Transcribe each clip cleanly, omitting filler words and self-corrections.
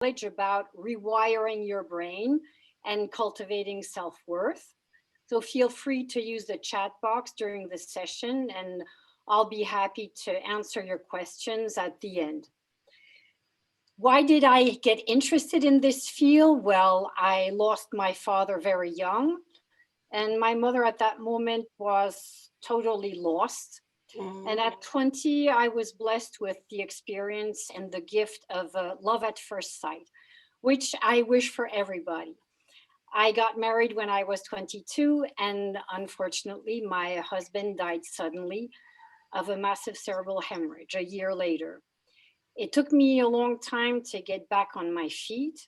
about rewiring your brain and cultivating self-worth. So feel free to use the chat box during the session, and I'll be happy to answer your questions at the end. Why did I get interested in this field? Well, I lost my father very young, and my mother at that moment was totally lost. And at 20, I was blessed with the experience and the gift of love at first sight, which I wish for everybody. I got married when I was 22, and unfortunately, my husband died suddenly of a massive cerebral hemorrhage a year later. It took me a long time to get back on my feet,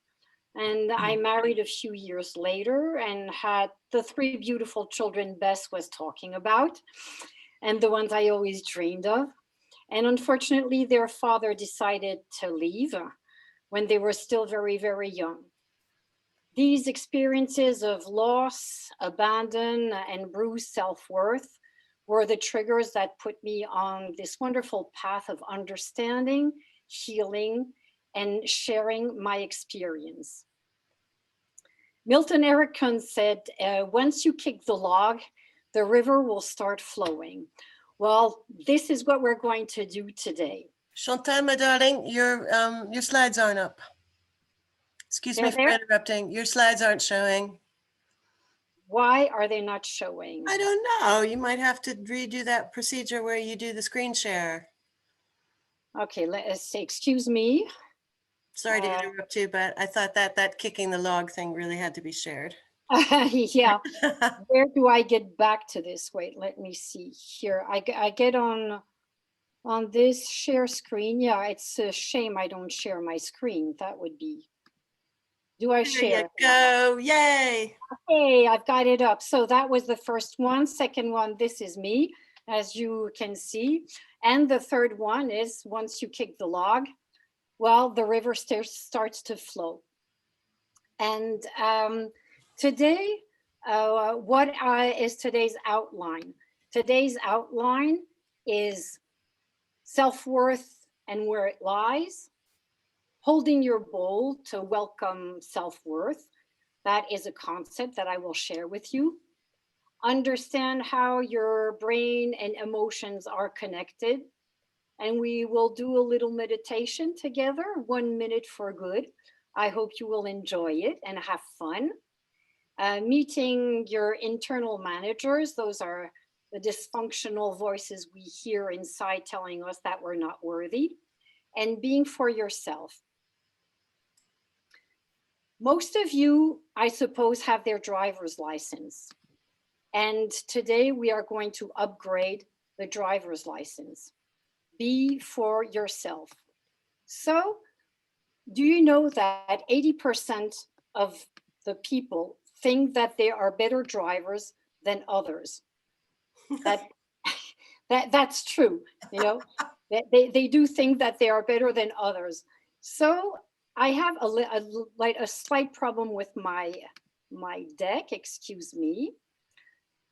and I married a few years later and had the three beautiful children Bess was talking about, and the ones I always dreamed of. And unfortunately, their father decided to leave when they were still very, very young. These experiences of loss, abandon, and bruised self-worth were the triggers that put me on this wonderful path of understanding, healing, and sharing my experience. Milton Erickson said, once you kick the log, the river will start flowing. Well, this is what we're going to do today. Chantal, my darling, your slides aren't up. Excuse me for interrupting. Your slides aren't showing. Why are they not showing? I don't know. You might have to redo that procedure where you do the screen share. Okay, let's say, excuse me. Sorry to interrupt you, but I thought that kicking the log thing really had to be shared. Yeah. Where do I get back to this? Wait, let me see here. I get on this share screen. Yeah, it's a shame I don't share my screen. That would be. Do I share? There you go. Yay. Hey, I've got it up. So that was the first one. Second one, this is me, as you can see. And the third one is once you kick the log, well, the river starts to flow. And today, what is today's outline? Today's outline is self-worth and where it lies, holding your bowl to welcome self-worth. That is a concept that I will share with you. Understand how your brain and emotions are connected. And we will do a little meditation together, 1 minute for good. I hope you will enjoy it and have fun. Meeting your internal managers, those are the dysfunctional voices we hear inside telling us that we're not worthy, and being for yourself. Most of you, I suppose, have their driver's license. And today we are going to upgrade the driver's license. Be for yourself. So, do you know that 80% of the people think that they are better drivers than others? That's true, you know, they do think that they are better than others. So I have a slight problem with my deck, excuse me.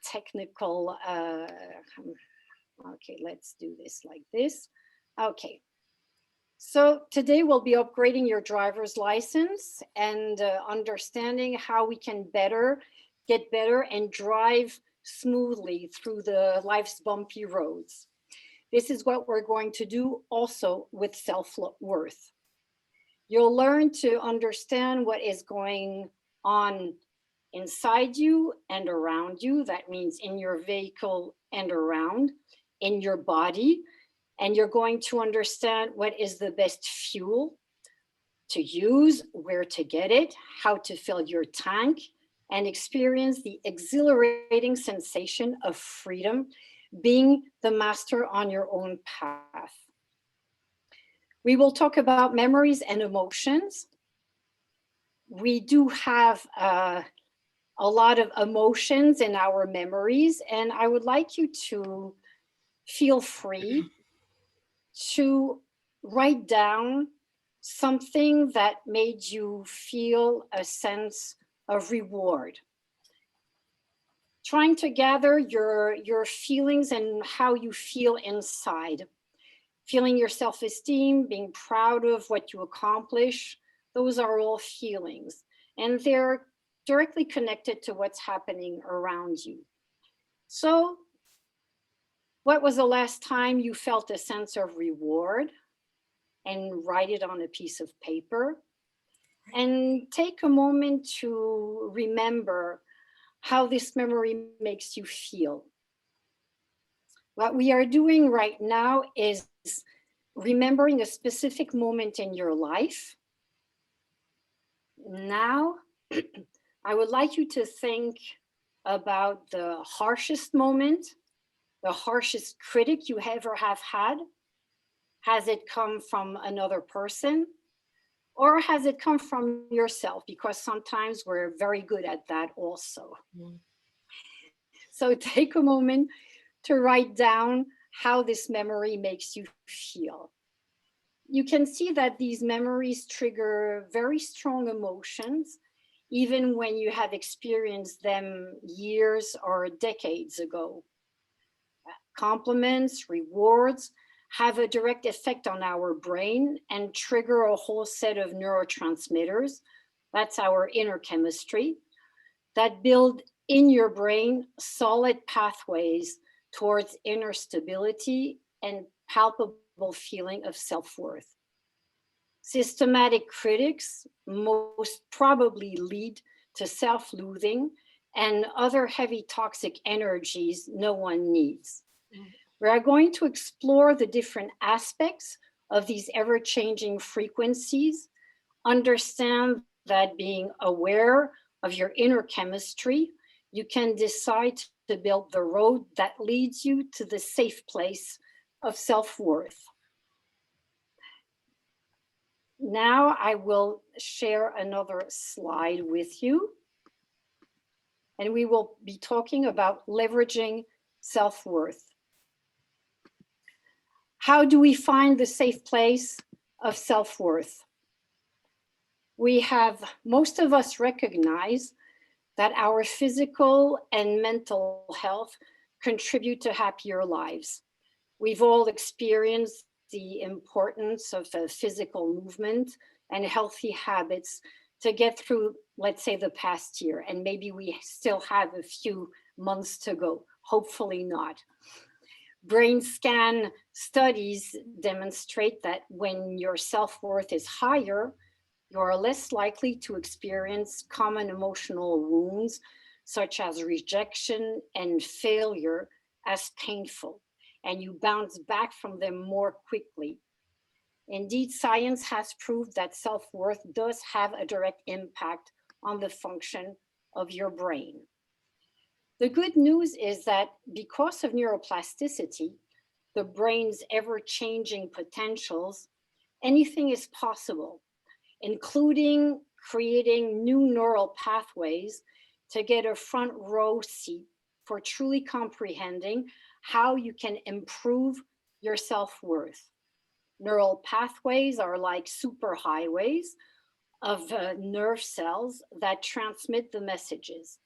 Technical, okay, let's do this like this. Okay. So today we'll be upgrading your driver's license and understanding how we can get better and drive smoothly through the life's bumpy roads. This is what we're going to do also with self-worth. You'll learn to understand what is going on inside you and around you. That means in your vehicle and around, in your body. And you're going to understand what is the best fuel to use, where to get it, how to fill your tank, and experience the exhilarating sensation of freedom, being the master on your own path. We will talk about memories and emotions. We do have a lot of emotions in our memories, and I would like you to feel free to write down something that made you feel a sense of reward. Trying to gather your feelings and how you feel inside. Feeling your self-esteem, being proud of what you accomplish, those are all feelings, and they're directly connected to what's happening around you. So, what was the last time you felt a sense of reward? And write it on a piece of paper. And take a moment to remember how this memory makes you feel. What we are doing right now is remembering a specific moment in your life. Now, I would like you to think about the harshest moment, the harshest critic you ever have had. Has it come from another person? Or has it come from yourself? Because sometimes we're very good at that also. Mm. So take a moment to write down how this memory makes you feel. You can see that these memories trigger very strong emotions, even when you have experienced them years or decades ago. Compliments, rewards have a direct effect on our brain and trigger a whole set of neurotransmitters. That's our inner chemistry that build in your brain solid pathways towards inner stability and palpable feeling of self-worth. Systematic critics most probably lead to self-loathing and other heavy toxic energies no one needs. We are going to explore the different aspects of these ever-changing frequencies, understand that being aware of your inner chemistry, you can decide to build the road that leads you to the safe place of self-worth. Now I will share another slide with you, and we will be talking about leveraging self-worth. How do we find the safe place of self-worth? Most of us recognize that our physical and mental health contribute to happier lives. We've all experienced the importance of physical movement and healthy habits to get through, let's say, the past year. And maybe we still have a few months to go, hopefully not. Brain scan studies demonstrate that when your self-worth is higher, you're less likely to experience common emotional wounds, such as rejection and failure, as painful, and you bounce back from them more quickly. Indeed, science has proved that self-worth does have a direct impact on the function of your brain. The good news is that because of neuroplasticity, the brain's ever-changing potentials, anything is possible, including creating new neural pathways to get a front row seat for truly comprehending how you can improve your self-worth. Neural pathways are like superhighways of nerve cells that transmit the messages.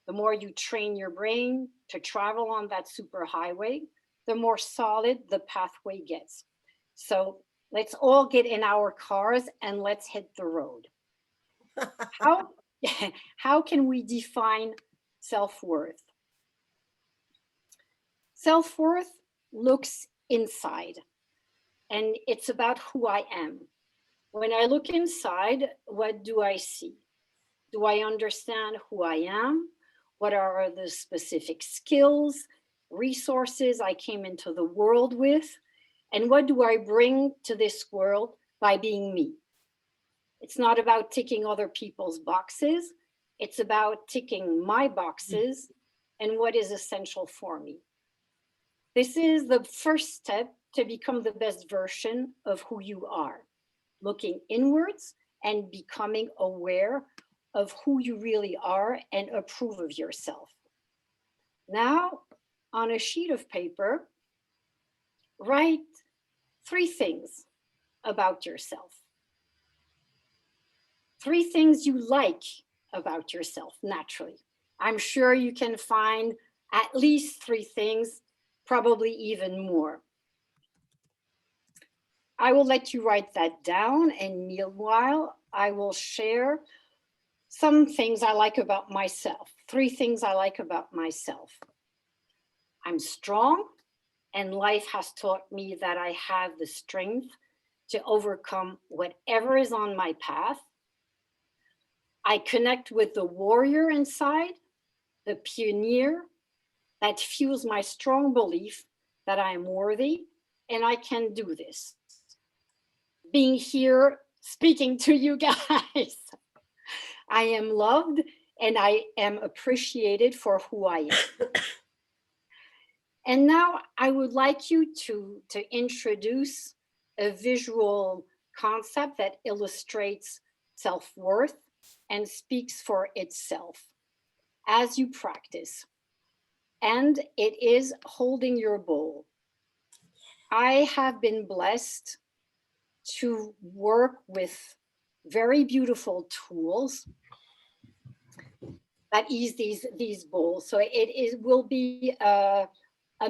The more you train your brain to travel on that superhighway, the more solid the pathway gets. So let's all get in our cars and let's hit the road. How can we define self-worth? Self-worth looks inside, and it's about who I am. When I look inside, what do I see? Do I understand who I am? What are the specific skills, resources I came into the world with? And what do I bring to this world by being me? It's not about ticking other people's boxes. It's about ticking my boxes and what is essential for me. This is the first step to become the best version of who you are, looking inwards and becoming aware of who you really are and approve of yourself. Now, on a sheet of paper, write 3 things about yourself. 3 things you like about yourself, naturally. I'm sure you can find at least 3 things, probably even more. I will let you write that down, and meanwhile, I will share some things I like about myself. 3 things I like about myself. I'm strong, and life has taught me that I have the strength to overcome whatever is on my path. I connect with the warrior inside, the pioneer that fuels my strong belief that I am worthy and I can do this. Being here speaking to you guys, I am loved and I am appreciated for who I am. And now I would like you to introduce a visual concept that illustrates self-worth and speaks for itself as you practice. And it is holding your bowl. I have been blessed to work with very beautiful tools that ease these bowls. So it will be a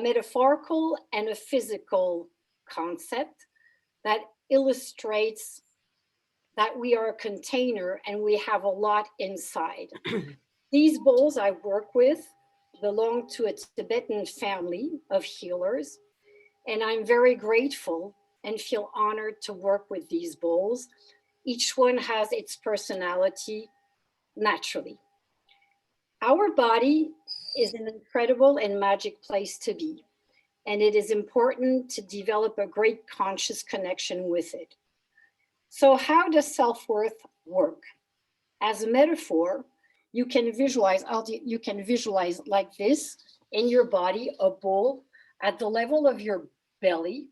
metaphorical and a physical concept that illustrates that we are a container and we have a lot inside. These bowls I work with belong to a Tibetan family of healers, and I'm very grateful and feel honored to work with these bowls. Each one has its personality naturally. Our body is an incredible and magic place to be, and it is important to develop a great conscious connection with it. So, how does self-worth work? As a metaphor, you can visualize like this in your body, a bowl at the level of your belly.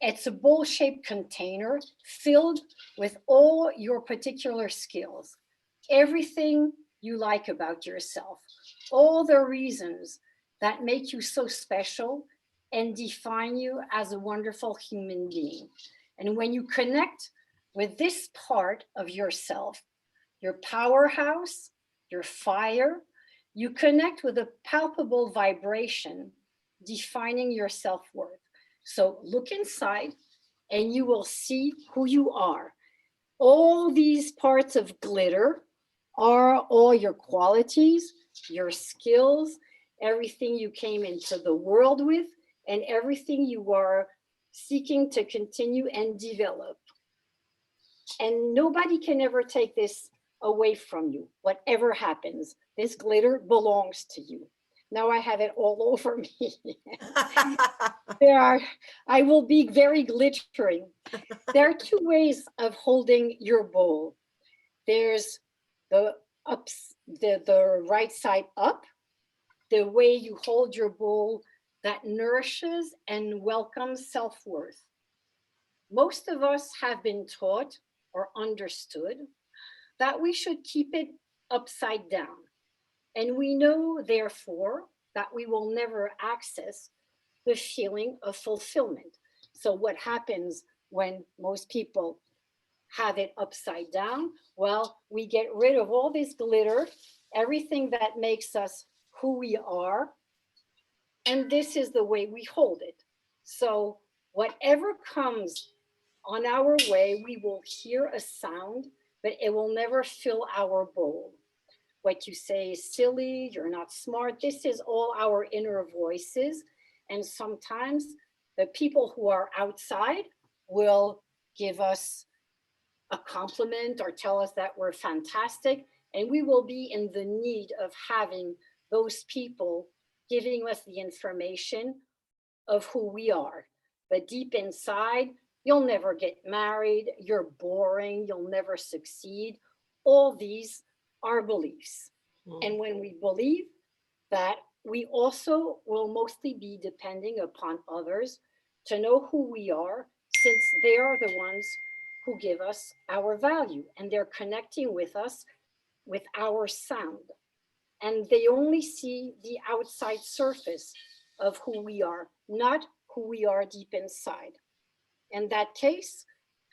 It's a bowl-shaped container filled with all your particular skills, everything you like about yourself, all the reasons that make you so special and define you as a wonderful human being. And when you connect with this part of yourself, your powerhouse, your fire, you connect with a palpable vibration defining your self-worth. So look inside and you will see who you are. All these parts of glitter are all your qualities, your skills, everything you came into the world with, and everything you are seeking to continue and develop. And nobody can ever take this away from you. Whatever happens, this glitter belongs to you. Now I have it all over me. I will be very glittering. There are 2 ways of holding your bowl. There's the the right side up, the way you hold your bowl that nourishes and welcomes self-worth. Most of us have been taught or understood that we should keep it upside down. And we know, therefore, that we will never access the feeling of fulfillment. So, what happens when most people have it upside down? Well, we get rid of all this glitter, everything that makes us who we are, and this is the way we hold it. So, whatever comes on our way, we will hear a sound, but it will never fill our bowl. What you say is silly, you're not smart. This is all our inner voices. And sometimes the people who are outside will give us a compliment or tell us that we're fantastic. And we will be in the need of having those people giving us the information of who we are. But deep inside, you'll never get married, you're boring, you'll never succeed. All these are beliefs. And when we believe that, we also will mostly be depending upon others to know who we are, since they are the ones who give us our value and they're connecting with us with our sound. And they only see the outside surface of who we are, not who we are deep inside. In that case,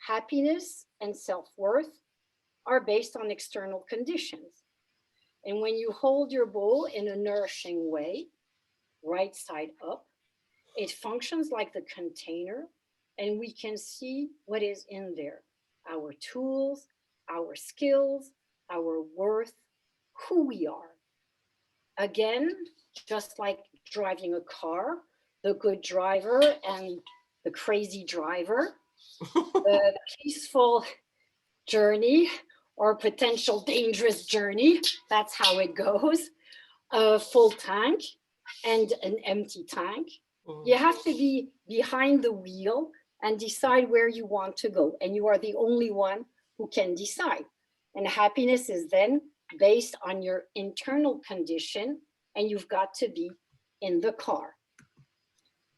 happiness and self-worth are based on external conditions. And when you hold your bowl in a nourishing way, right side up, it functions like the container and we can see what is in there, our tools, our skills, our worth, who we are. Again, just like driving a car, the good driver and the crazy driver, the peaceful journey or potential dangerous journey, that's how it goes. A full tank and an empty tank. You have to be behind the wheel and decide where you want to go. And you are the only one who can decide. And happiness is then based on your internal condition, and you've got to be in the car.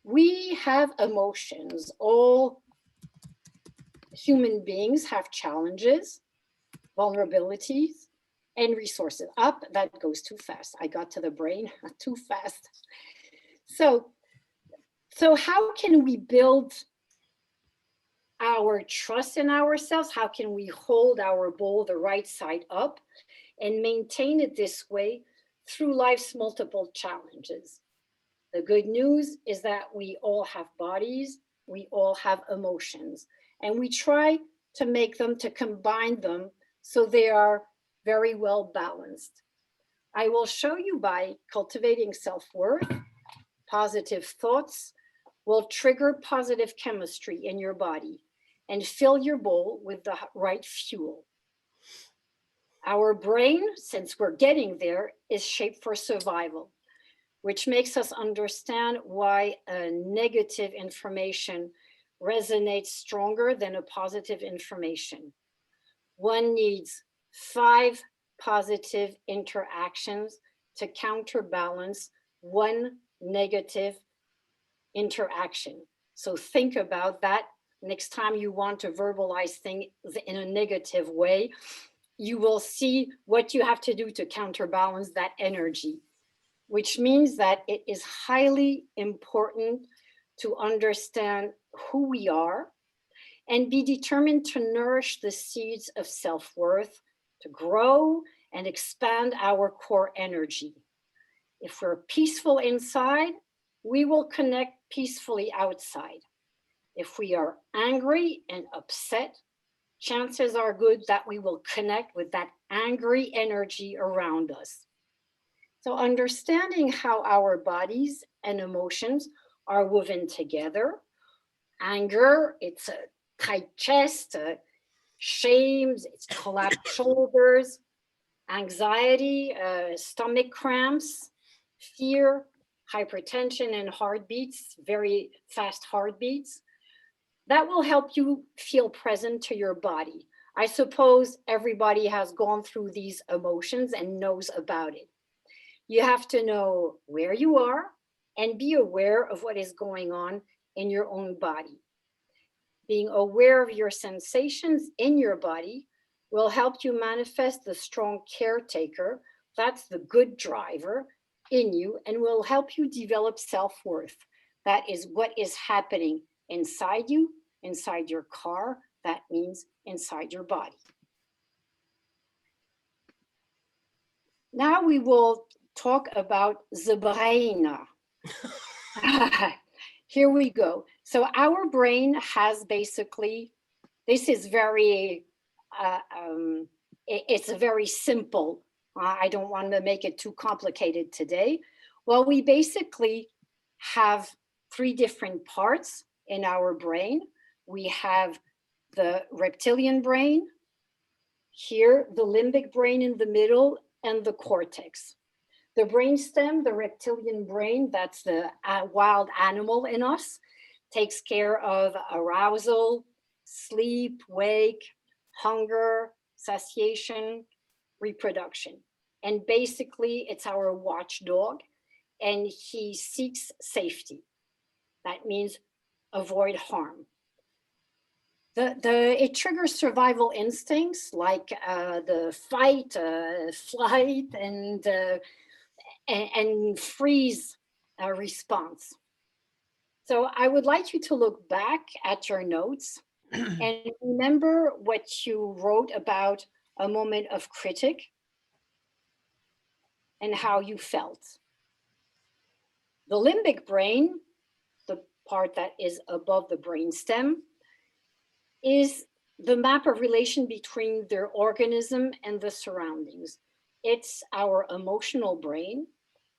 We have emotions. All human beings have challenges, vulnerabilities, and resources. Up, that goes too fast. I got to the brain too fast. So how can we build our trust in ourselves? How can we hold our bowl the right side up and maintain it this way through life's multiple challenges? The good news is that we all have bodies, we all have emotions, and we try to make them, to combine them so they are very well balanced. I will show you by cultivating self-worth, positive thoughts will trigger positive chemistry in your body and fill your bowl with the right fuel. Our brain, since we're getting there, is shaped for survival, which makes us understand why a negative information resonates stronger than a positive information. One needs 5 positive interactions to counterbalance one negative interaction. So think about that next time you want to verbalize things in a negative way. You will see what you have to do to counterbalance that energy, which means that it is highly important to understand who we are and be determined to nourish the seeds of self-worth, to grow and expand our core energy. If we're peaceful inside, we will connect peacefully outside. If we are angry and upset, chances are good that we will connect with that angry energy around us. So understanding how our bodies and emotions are woven together. Anger, it's a tight chest. Shame, it's collapsed shoulders. Anxiety, stomach cramps. Fear, hypertension and heartbeats, very fast heartbeats. That will help you feel present to your body. I suppose everybody has gone through these emotions and knows about it. You have to know where you are and be aware of what is going on in your own body. Being aware of your sensations in your body will help you manifest the strong caretaker, that's the good driver in you, and will help you develop self-worth. That is what is happening inside you, inside your car, that means inside your body. Now we will talk about the brain. Here we go. So our brain has basically, this is very, it's very simple. I don't want to make it too complicated today. Well, we basically have 3 different parts in our brain. We have the reptilian brain, here the limbic brain in the middle, and the cortex. The brainstem, the reptilian brain, that's the wild animal in us, takes care of arousal, sleep, wake, hunger, satiation, reproduction. And basically, it's our watchdog, and he seeks safety. That means avoid harm. It triggers survival instincts like the fight, flight, and freeze response. So I would like you to look back at your notes and remember what you wrote about a moment of critic and how you felt. The limbic brain, the part that is above the brainstem, is the map of relation between their organism and the surroundings. It's our emotional brain,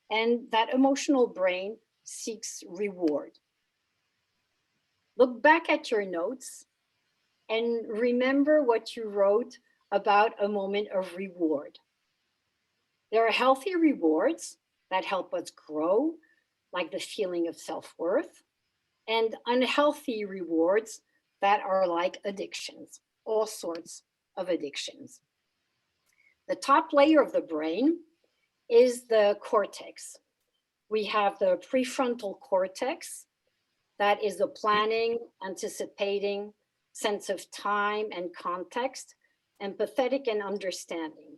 and that emotional brain seeks reward. Look back at your notes and remember what you wrote about a moment of reward. There are healthy rewards that help us grow, like the feeling of self-worth, and unhealthy rewards that are like addictions, all sorts of addictions. The top layer of the brain is the cortex. We have the prefrontal cortex, that is the planning, anticipating, sense of time and context, empathetic and understanding.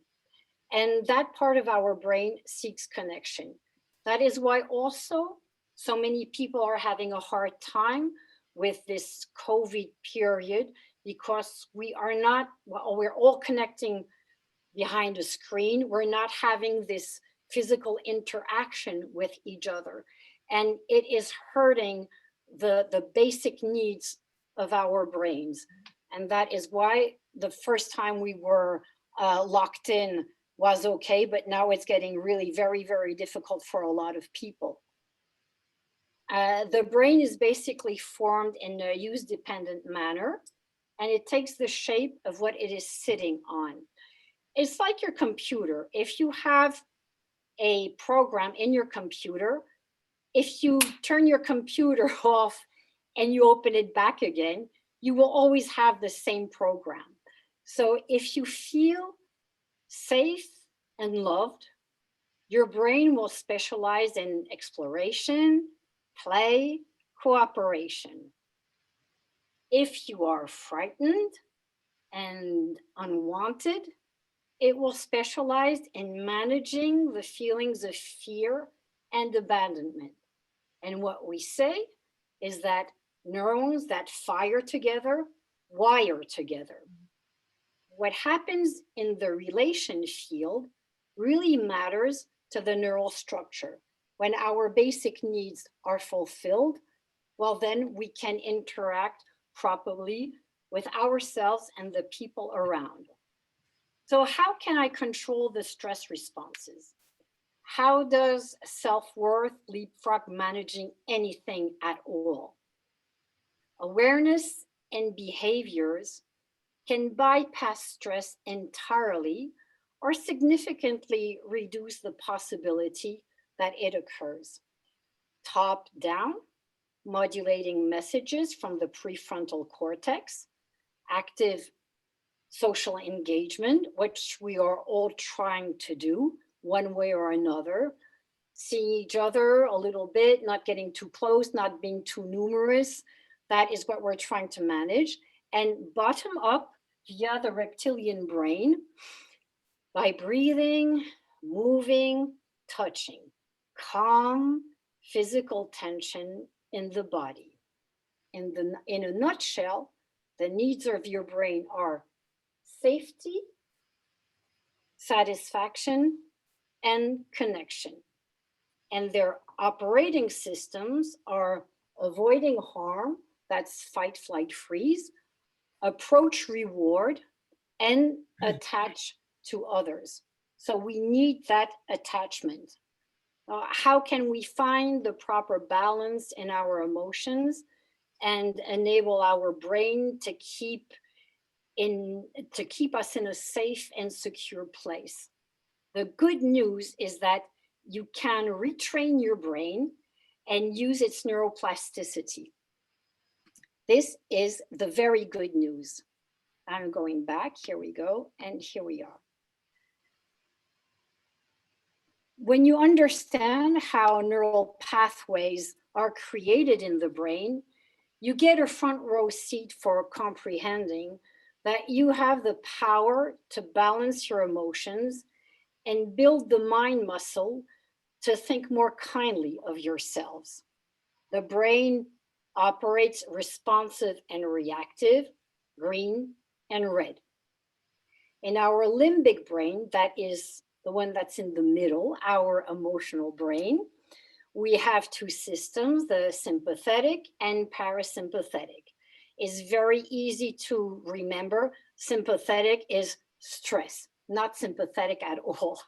And that part of our brain seeks connection. That is why also so many people are having a hard time with this COVID period, because we are not, well, we're all connecting behind a screen. We're not having this physical interaction with each other. And it is hurting the basic needs of our brains. And that is why the first time we were locked in was okay, but now it's getting really very, very difficult for a lot of people. The brain is basically formed in a use-dependent manner, and it takes the shape of what it is sitting on. It's like your computer. If you have a program in your computer, if you turn your computer off and you open it back again, you will always have the same program. So if you feel safe and loved, your brain will specialize in exploration, play, cooperation. If you are frightened and unwanted, it will specialize in managing the feelings of fear and abandonment. And what we say is that neurons that fire together wire together. What happens in the relation field really matters to the neural structure. When our basic needs are fulfilled, well, then we can interact properly with ourselves and the people around. So how can I control the stress responses? How does self-worth leapfrog managing anything at all? Awareness and behaviors can bypass stress entirely or significantly reduce the possibility that it occurs. Top down, modulating messages from the prefrontal cortex, active social engagement, which we are all trying to do one way or another, seeing each other a little bit, not getting too close, not being too numerous. That is what we're trying to manage. And bottom up via the reptilian brain by breathing, moving, touching, calm physical tension in the body. In a nutshell, the needs of your brain are safety, satisfaction, and connection. And their operating systems are avoiding harm, that's fight, flight, freeze, approach reward, and attach to others. So we need that attachment. How can we find the proper balance in our emotions and enable our brain to keep us in a safe and secure place? The good news is that you can retrain your brain and use its neuroplasticity. This is the very good news. I'm going back, here we go, and here we are. When you understand how neural pathways are created in the brain, you get a front row seat for comprehending that you have the power to balance your emotions and build the mind muscle to think more kindly of yourselves. The brain operates responsive and reactive, green and red. In our limbic brain, that is the one that's in the middle, our emotional brain, we have two systems, the sympathetic and parasympathetic. is very easy to remember. Sympathetic is stress, not sympathetic at all.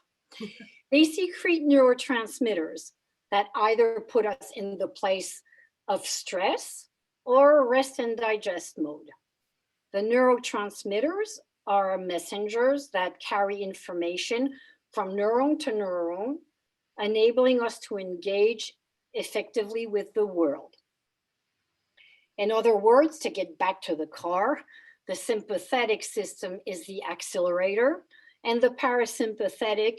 They secrete neurotransmitters that either put us in the place of stress or rest and digest mode. The neurotransmitters are messengers that carry information from neuron to neuron, enabling us to engage effectively with the world. In other words, to get back to the car, the sympathetic system is the accelerator, and the parasympathetic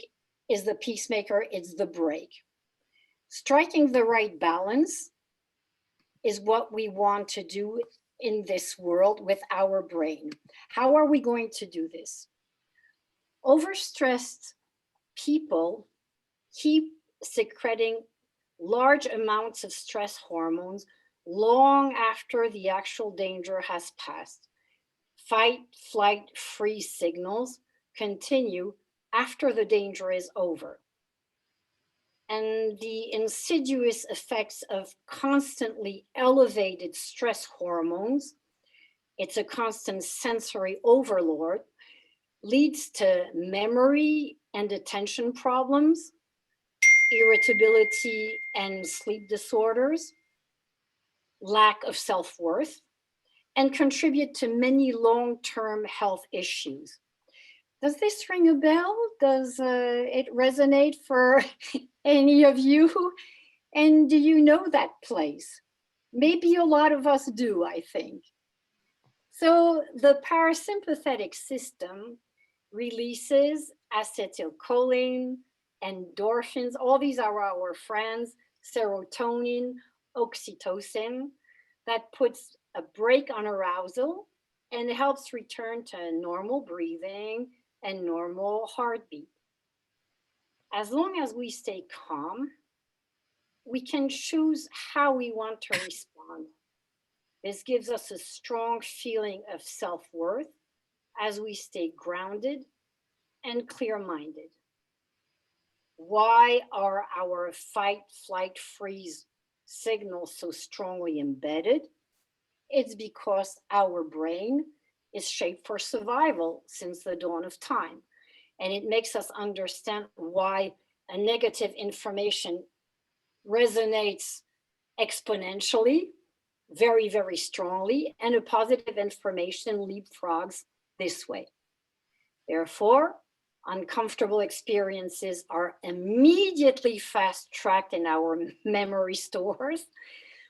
is the peacemaker, it's the brake. Striking the right balance is what we want to do in this world with our brain. How are we going to do this? Overstressed people keep secreting large amounts of stress hormones long after the actual danger has passed. Fight, flight, freeze signals continue after the danger is over. And the insidious effects of constantly elevated stress hormones, it's a constant sensory overload, leads to memory and attention problems, irritability and sleep disorders, lack of self-worth, and contribute to many long-term health issues. Does this ring a bell? Does it resonate for any of you? And do you know that place? Maybe a lot of us do, I think. So the parasympathetic system releases acetylcholine, endorphins, all these are our friends, serotonin, oxytocin, that puts a brake on arousal and helps return to normal breathing and normal heartbeat. As long as we stay calm, we can choose how we want to respond. This gives us a strong feeling of self-worth as we stay grounded and clear-minded. Why are our fight, flight, freeze signals so strongly embedded? It's because our brain is shaped for survival since the dawn of time. And it makes us understand why a negative information resonates exponentially, very, very strongly, and a positive information leapfrogs this way. Therefore, uncomfortable experiences are immediately fast-tracked in our memory stores.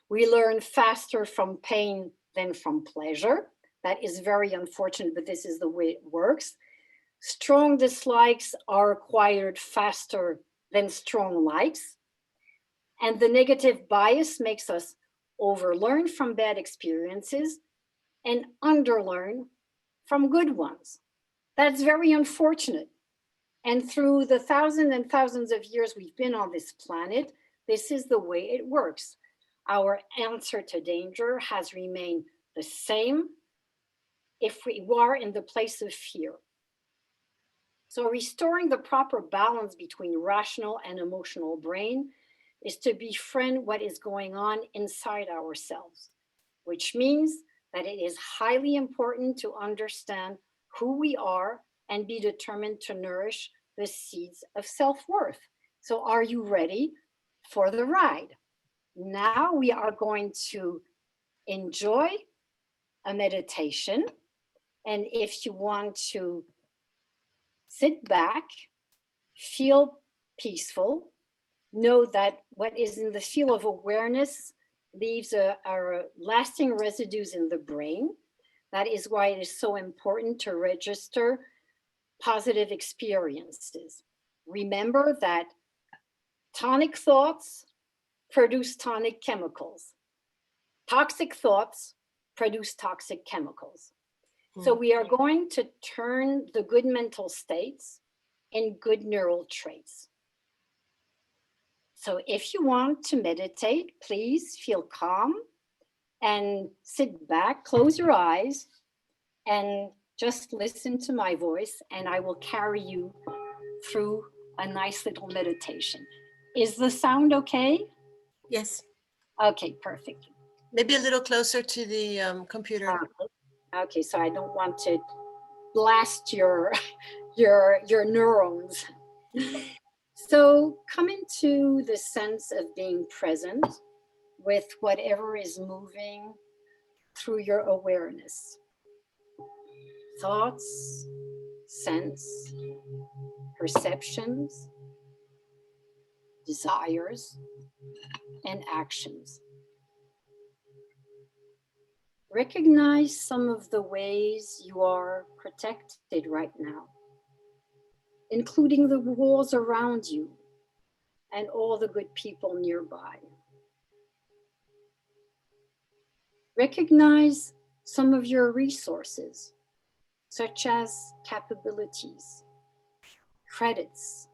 We learn faster from pain than from pleasure. That is very unfortunate, but this is the way it works. Strong dislikes are acquired faster than strong likes. And the negative bias makes us overlearn from bad experiences and underlearn from good ones. That's very unfortunate. And through the thousands and thousands of years we've been on this planet, this is the way it works. Our answer to danger has remained the same if we are in the place of fear. So restoring the proper balance between rational and emotional brain is to befriend what is going on inside ourselves, which means that it is highly important to understand who we are and be determined to nourish the seeds of self-worth. So are you ready for the ride? Now we are going to enjoy a meditation. And if you want to sit back, feel peaceful, know that what is in the field of awareness leaves our lasting residues in the brain. That is why it is so important to register positive experiences. Remember that tonic thoughts produce tonic chemicals. Toxic thoughts produce toxic chemicals. So we are going to turn the good mental states in good neural traits. So if you want to meditate, please feel calm and sit back, close your eyes, and just listen to my voice, and I will carry you through a nice little meditation. Is the sound okay? Yes. Okay, perfect. Maybe a little closer to the computer. Okay, so I don't want to blast your your neurons. So come into the sense of being present with whatever is moving through your awareness. Thoughts, sense, perceptions, desires, and actions. Recognize some of the ways you are protected right now, including the walls around you and all the good people nearby. Recognize some of your resources, such as capabilities, credits.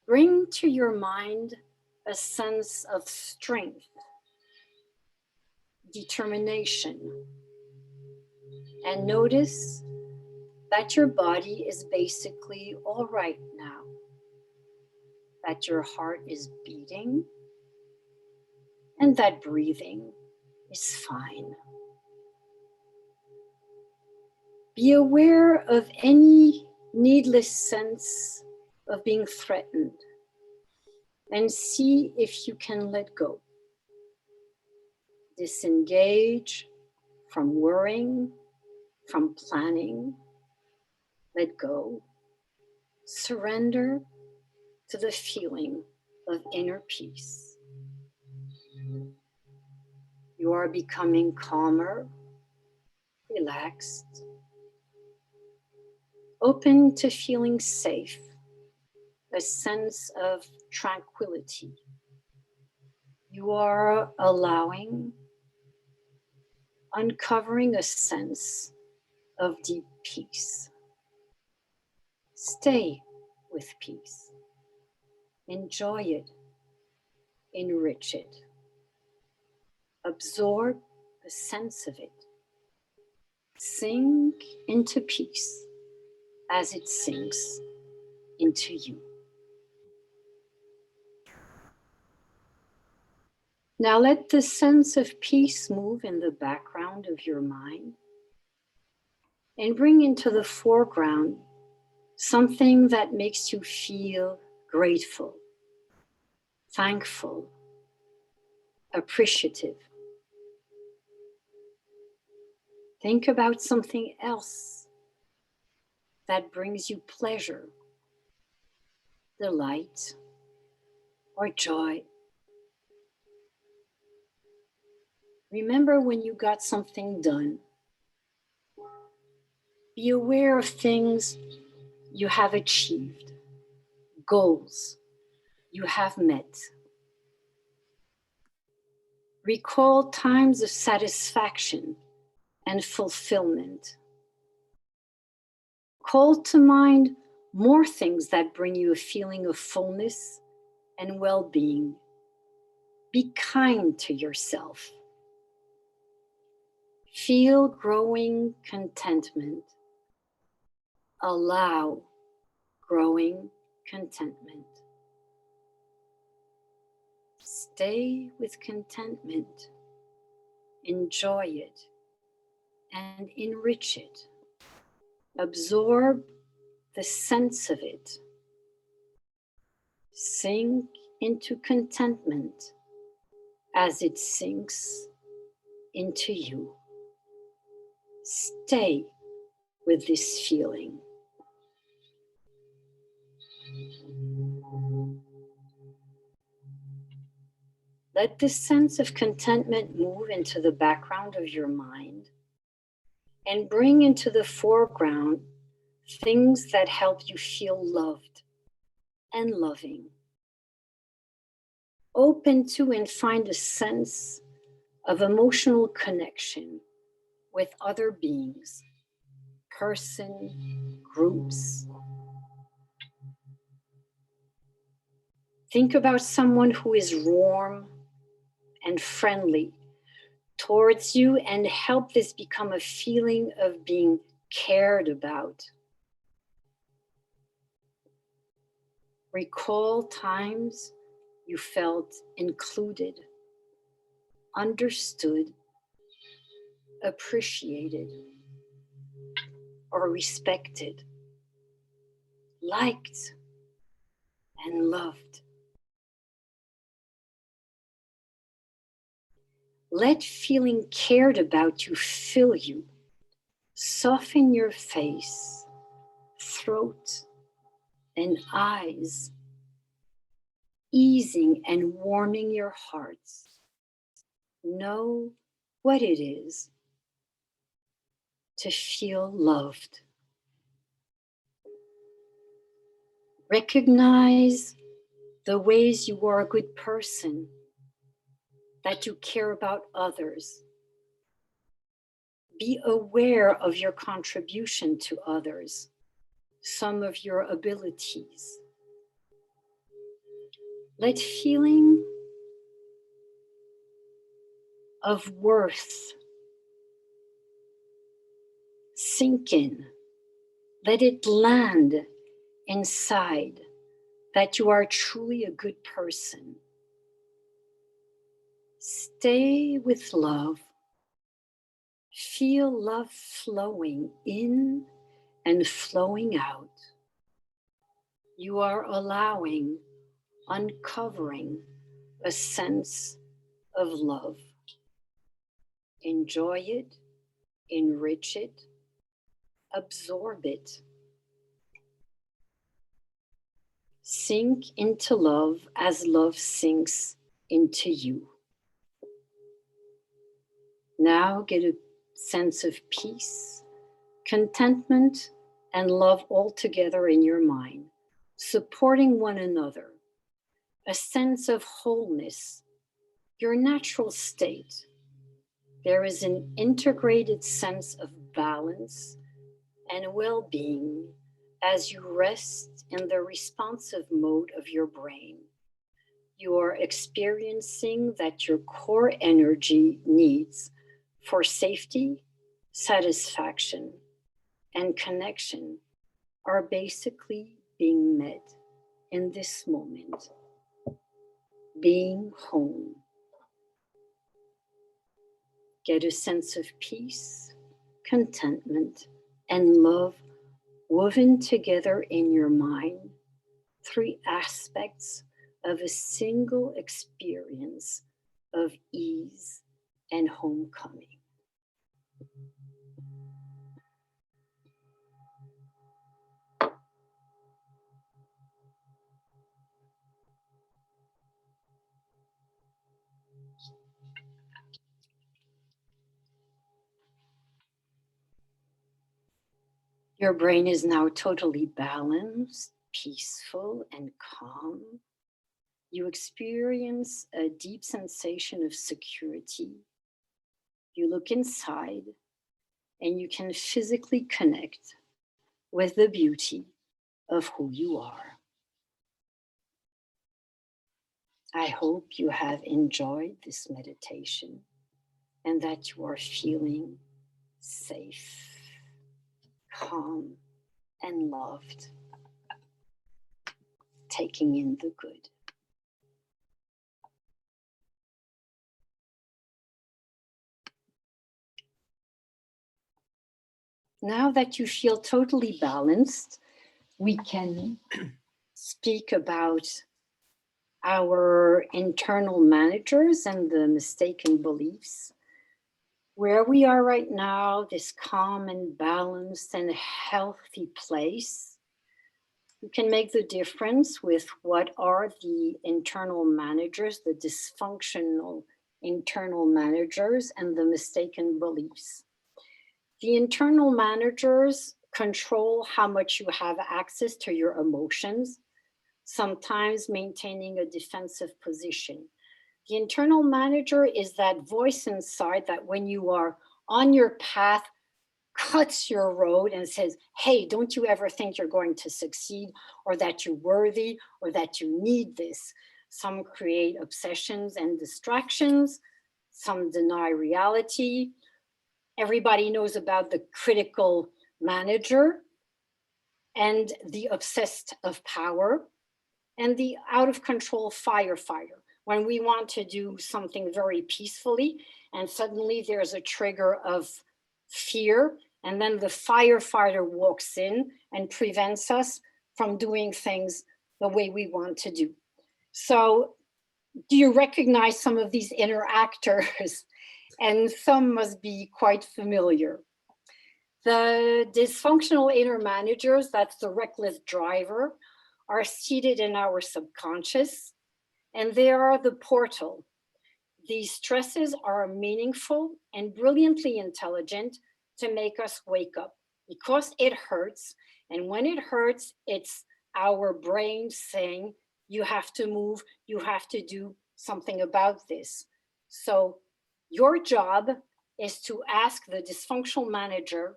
Bring to your mind a sense of strength, determination, and notice that your body is basically all right now, that your heart is beating, and that breathing is fine. Be aware of any needless sense of being threatened and see if you can let go. Disengage from worrying, from planning. Let go. Surrender to the feeling of inner peace. You are becoming calmer, relaxed, open to feeling safe, a sense of tranquility. You are uncovering a sense of deep peace. Stay with peace. Enjoy it. Enrich it. Absorb the sense of it. Sink into peace as it sinks into you. Now let the sense of peace move in the background of your mind and bring into the foreground something that makes you feel grateful, thankful, appreciative. Think about something else that brings you pleasure, delight, or joy. Remember when you got something done. Be aware of things you have achieved, goals you have met. Recall times of satisfaction and fulfillment. Call to mind more things that bring you a feeling of fullness and well-being. Be kind to yourself. Feel growing contentment. Allow growing contentment. Stay with contentment. Enjoy it and enrich it. Absorb the sense of it. Sink into contentment as it sinks into you. Stay with this feeling. Let this sense of contentment move into the background of your mind and bring into the foreground things that help you feel loved and loving. Open to and find a sense of emotional connection with other beings, person, groups. Think about someone who is warm and friendly towards you and help this become a feeling of being cared about. Recall times you felt included, understood, appreciated, or respected, liked, and loved. Let feeling cared about you fill you. Soften your face, throat, and eyes, easing and warming your hearts. Know what it is to feel loved. Recognize the ways you are a good person, that you care about others. Be aware of your contribution to others, some of your abilities. Let feeling of worth sink in. Let it land inside that you are truly a good person. Stay with love. Feel love flowing in and flowing out. You are allowing, uncovering a sense of love. Enjoy it, enrich it, absorb it. Sink into love as love sinks into you. Now get a sense of peace, contentment, and love all together in your mind, supporting one another, a sense of wholeness, your natural state. There is an integrated sense of balance and well-being as you rest in the responsive mode of your brain. You are experiencing that your core energy needs for safety, satisfaction, and connection are basically being met in this moment. Being home. Get a sense of peace, contentment, and love woven together in your mind, three aspects of a single experience of ease and homecoming. Your brain is now totally balanced, peaceful, and calm. You experience a deep sensation of security. You look inside and you can physically connect with the beauty of who you are. I hope you have enjoyed this meditation and that you are feeling safe, calm, and loved, taking in the good. Now that you feel totally balanced, we can speak about our internal managers and the mistaken beliefs. Where we are right now, this calm and balanced and healthy place, you can make the difference with what are the internal managers, the dysfunctional internal managers, and the mistaken beliefs. The internal managers control how much you have access to your emotions, sometimes maintaining a defensive position. The internal manager is that voice inside that when you are on your path, cuts your road and says, hey, don't you ever think you're going to succeed, or that you're worthy, or that you need this. Some create obsessions and distractions. Some deny reality. Everybody knows about the critical manager and the obsessed of power and the out of control firefighter. when we want to do something very peacefully and suddenly there's a trigger of fear, and then the firefighter walks in and prevents us from doing things the way we want to do. So do you recognize some of these inner actors? And some must be quite familiar. The dysfunctional inner managers, that's the reckless driver, are seated in our subconscious, and they are the portal. These stresses are meaningful and brilliantly intelligent to make us wake up because it hurts. And when it hurts, it's our brain saying, you have to move, you have to do something about this. So your job is to ask the dysfunctional manager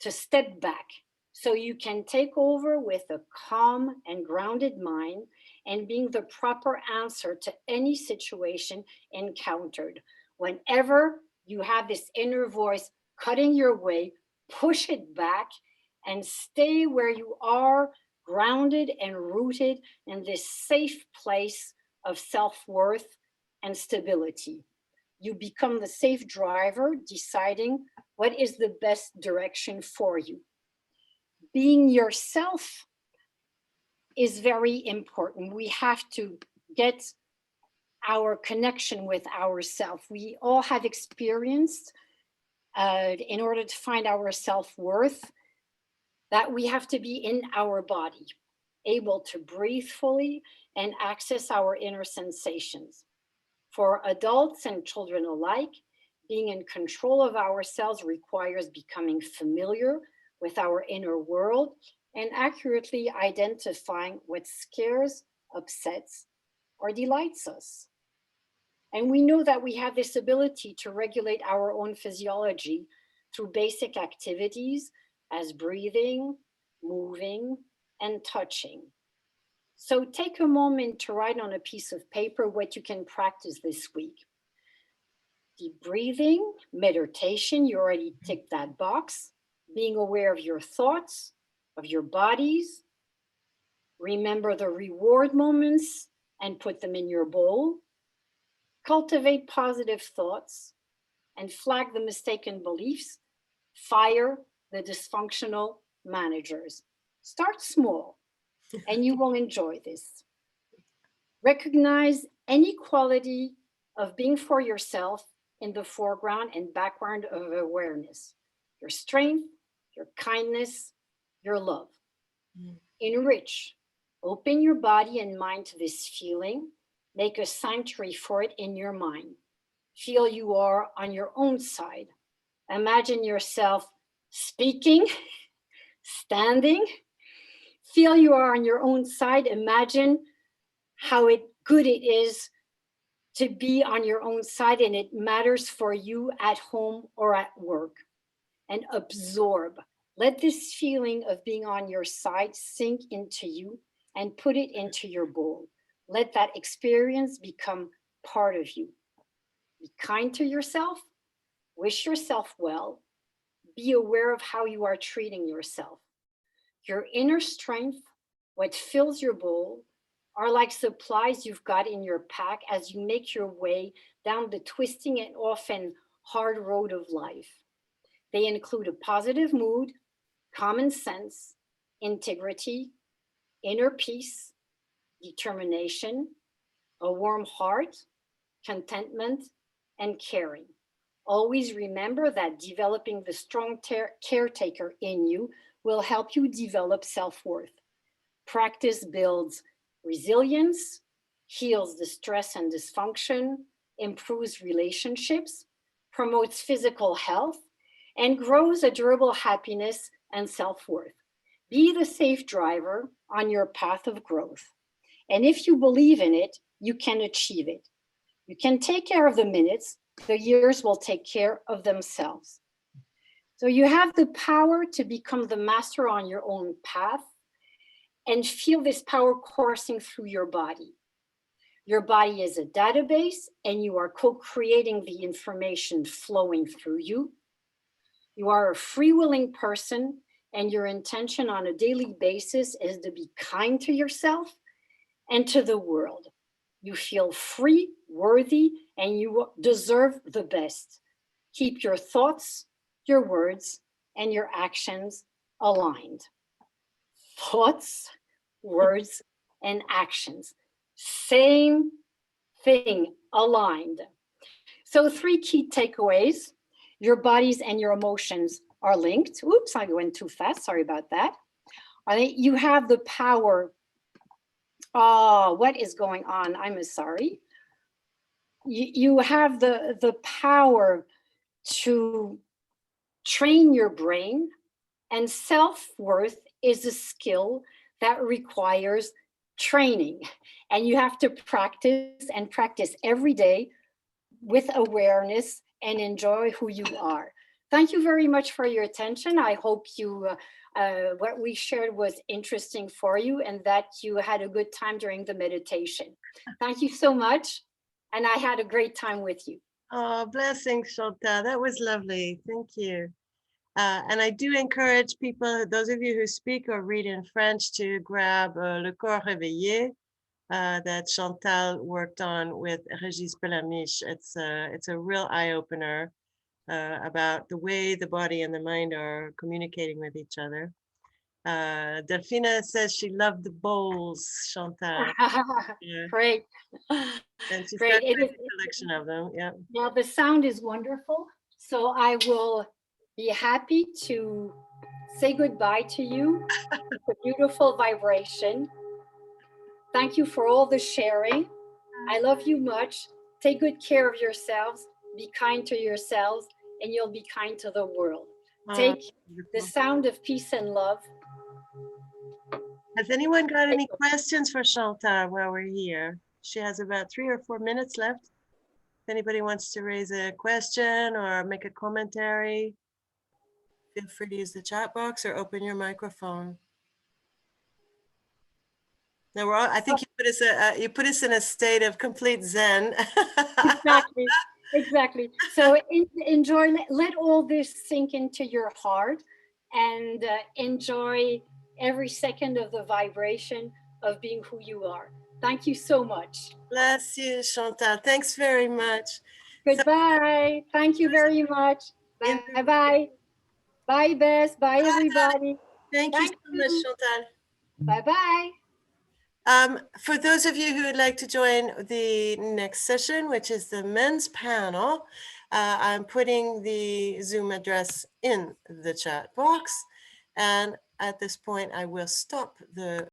to step back so you can take over with a calm and grounded mind and being the proper answer to any situation encountered. Whenever you have this inner voice cutting your way, push it back and stay where you are, grounded and rooted in this safe place of self-worth and stability. You become the safe driver, deciding what is the best direction for you. Being yourself is very important. We have to get our connection with ourselves. We all have experienced, in order to find our self-worth, that we have to be in our body, able to breathe fully and access our inner sensations. For adults and children alike, being in control of ourselves requires becoming familiar with our inner world and accurately identifying what scares, upsets, or delights us. And we know that we have this ability to regulate our own physiology through basic activities as breathing, moving, and touching. So take a moment to write on a piece of paper what you can practice this week. Deep breathing, meditation, you already ticked that box. Being aware of your thoughts, of your bodies. Remember the reward moments and put them in your bowl. Cultivate positive thoughts and flag the mistaken beliefs. Fire the dysfunctional managers. Start small and you will enjoy this. Recognize any quality of being for yourself in the foreground and background of awareness. Your strength, your kindness, your love. Enrich. Open your body and mind to this feeling. Make a sanctuary for it in your mind. Feel you are on your own side. Imagine yourself speaking, standing. Feel you are on your own side. Imagine how good it is to be on your own side and it matters for you at home or at work. And absorb. Let this feeling of being on your side sink into you and put it into your bowl. Let that experience become part of you. Be kind to yourself. Wish yourself well. Be aware of how you are treating yourself. Your inner strength, what fills your bowl, are like supplies you've got in your pack as you make your way down the twisting and often hard road of life. They include a positive mood, common sense, integrity, inner peace, determination, a warm heart, contentment, and caring. Always remember that developing the strong caretaker in you will help you develop self-worth. Practice builds resilience, heals the stress and dysfunction, improves relationships, promotes physical health, and grows a durable happiness and self-worth. Be the safe driver on your path of growth. And if you believe in it, you can achieve it. You can take care of the minutes, the years will take care of themselves. So you have the power to become the master on your own path and feel this power coursing through your body. Your body is a database and you are co-creating the information flowing through you. You are a free-willing person and your intention on a daily basis is to be kind to yourself and to the world. You feel free, worthy, and you deserve the best. Keep your thoughts, your words, and your actions aligned. Thoughts, words, and actions. Same thing, aligned. So 3 key takeaways. Your bodies and your emotions are linked. Oops, I went too fast. Sorry about that. You have the power. Oh, what is going on? I'm sorry. You have the power to train your brain, and self-worth is a skill that requires training, and you have to practice and practice every day with awareness and enjoy who you are. Thank you very much for your attention. I hope what we shared was interesting for you and that you had a good time during the meditation. Thank you so much. And I had a great time with you. Oh, blessings, Chantal. That was lovely. Thank you. And I do encourage people, those of you who speak or read in French, to grab Le Corps Réveillé that Chantal worked on with Régis Pelamiche. It's a real eye-opener about the way the body and the mind are communicating with each other. Delphina says she loved the bowls, Chantal. Yeah. Great. And she's Great. got a collection of them. Yeah. Now the sound is wonderful. So I will be happy to say goodbye to you. It's a beautiful vibration. Thank you for all the sharing. I love you much. Take good care of yourselves. Be kind to yourselves, and you'll be kind to the world. Take the sound of peace and love. Has anyone got any questions for Chantal while we're here? She has about 3 or 4 minutes left. If anybody wants to raise a question or make a commentary, feel free to use the chat box or open your microphone. Now I think you put us in a state of complete zen. Exactly. So enjoy, let all this sink into your heart, and enjoy every second of the vibration of being who you are. Thank you so much. Bless you, Chantal. Thanks very much. Goodbye. Thank you very much. Bye-bye. Bye, Bess. Bye, everybody. Thank you so much, Chantal. Bye-bye. For those of you who would like to join the next session, which is the men's panel, I'm putting the Zoom address in the chat box. And at this point, I will stop the